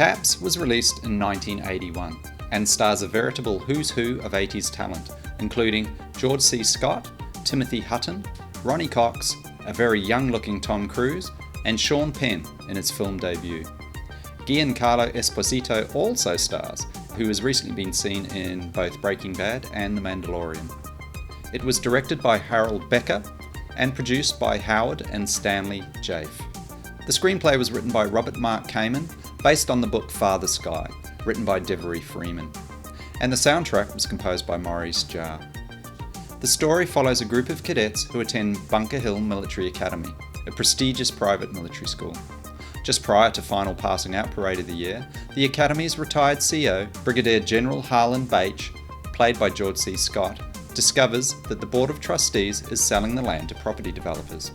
Taps was released in 1981 and stars a veritable who's who of 80s talent, including George C. Scott, Timothy Hutton, Ronnie Cox, a very young-looking Tom Cruise, and Sean Penn in his film debut. Giancarlo Esposito also stars, who has recently been seen in both Breaking Bad and The Mandalorian. It was directed by Harold Becker and produced by Howard and Stanley Jaffe. The screenplay was written by Robert Mark Kamen, based on the book Father Sky, written by Devery Freeman, and the soundtrack was composed by Maurice Jarre. The story follows a group of cadets who attend Bunker Hill Military Academy, a prestigious private military school. Just prior to final passing out parade of the year, the Academy's retired CEO, Brigadier General Harlan Bache, played by George C. Scott, discovers that the Board of Trustees is selling the land to property developers.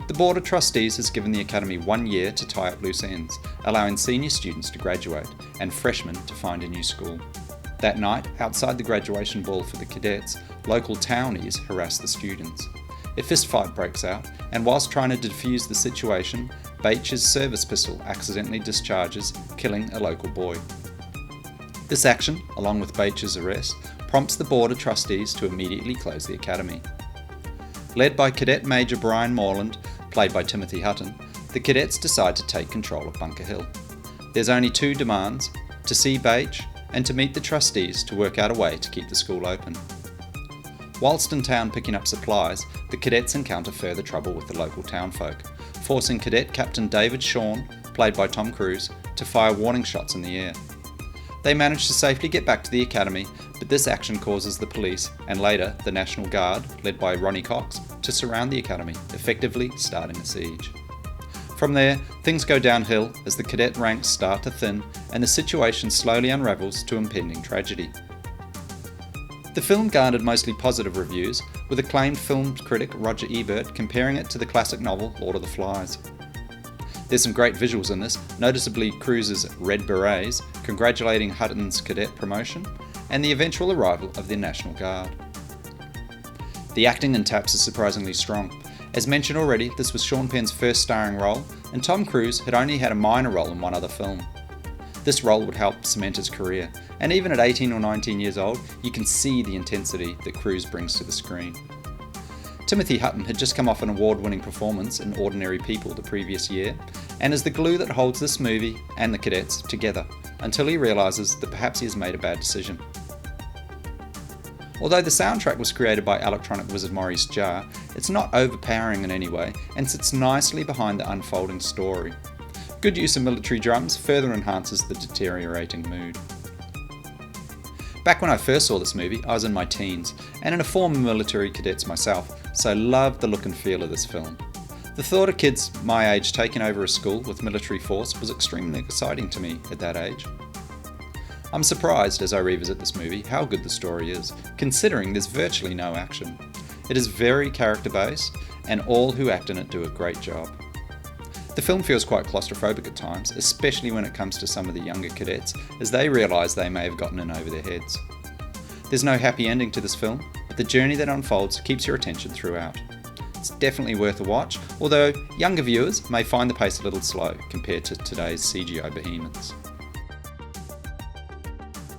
The Board of Trustees has given the Academy 1 year to tie up loose ends, allowing senior students to graduate and freshmen to find a new school. That night, outside the graduation ball for the cadets, local townies harass the students. A fistfight breaks out, and whilst trying to defuse the situation, Bache's service pistol accidentally discharges, killing a local boy. This action, along with Bache's arrest, prompts the Board of Trustees to immediately close the Academy. Led by Cadet Major Brian Morland, played by Timothy Hutton, the cadets decide to take control of Bunker Hill. There's only two demands: to see Bache and to meet the trustees to work out a way to keep the school open. Whilst in town picking up supplies, the cadets encounter further trouble with the local townfolk, forcing Cadet Captain David Shawn, played by Tom Cruise, to fire warning shots in the air. They manage to safely get back to the Academy, but this action causes the police, and later the National Guard, led by Ronnie Cox, to surround the Academy, effectively starting a siege. From there, things go downhill as the cadet ranks start to thin and the situation slowly unravels to impending tragedy. The film garnered mostly positive reviews, with acclaimed film critic Roger Ebert comparing it to the classic novel Lord of the Flies. There's some great visuals in this, noticeably Cruise's Red Berets congratulating Hutton's cadet promotion, and the eventual arrival of the National Guard. The acting in Taps is surprisingly strong. As mentioned already, this was Sean Penn's first starring role, and Tom Cruise had only had a minor role in one other film. This role would help cement his career, and even at 18 or 19 years old, you can see the intensity that Cruise brings to the screen. Timothy Hutton had just come off an award-winning performance in Ordinary People the previous year, and is the glue that holds this movie and the cadets together, until he realises that perhaps he has made a bad decision. Although the soundtrack was created by electronic wizard Maurice Jarre, it's not overpowering in any way and sits nicely behind the unfolding story. Good use of military drums further enhances the deteriorating mood. Back when I first saw this movie, I was in my teens, and in a former military cadets myself, so loved the look and feel of this film. The thought of kids my age taking over a school with military force was extremely exciting to me at that age. I'm surprised as I revisit this movie how good the story is, considering there's virtually no action. It is very character-based, and all who act in it do a great job. The film feels quite claustrophobic at times, especially when it comes to some of the younger cadets, as they realise they may have gotten in over their heads. There's no happy ending to this film, but the journey that unfolds keeps your attention throughout. It's definitely worth a watch, although younger viewers may find the pace a little slow compared to today's CGI behemoths.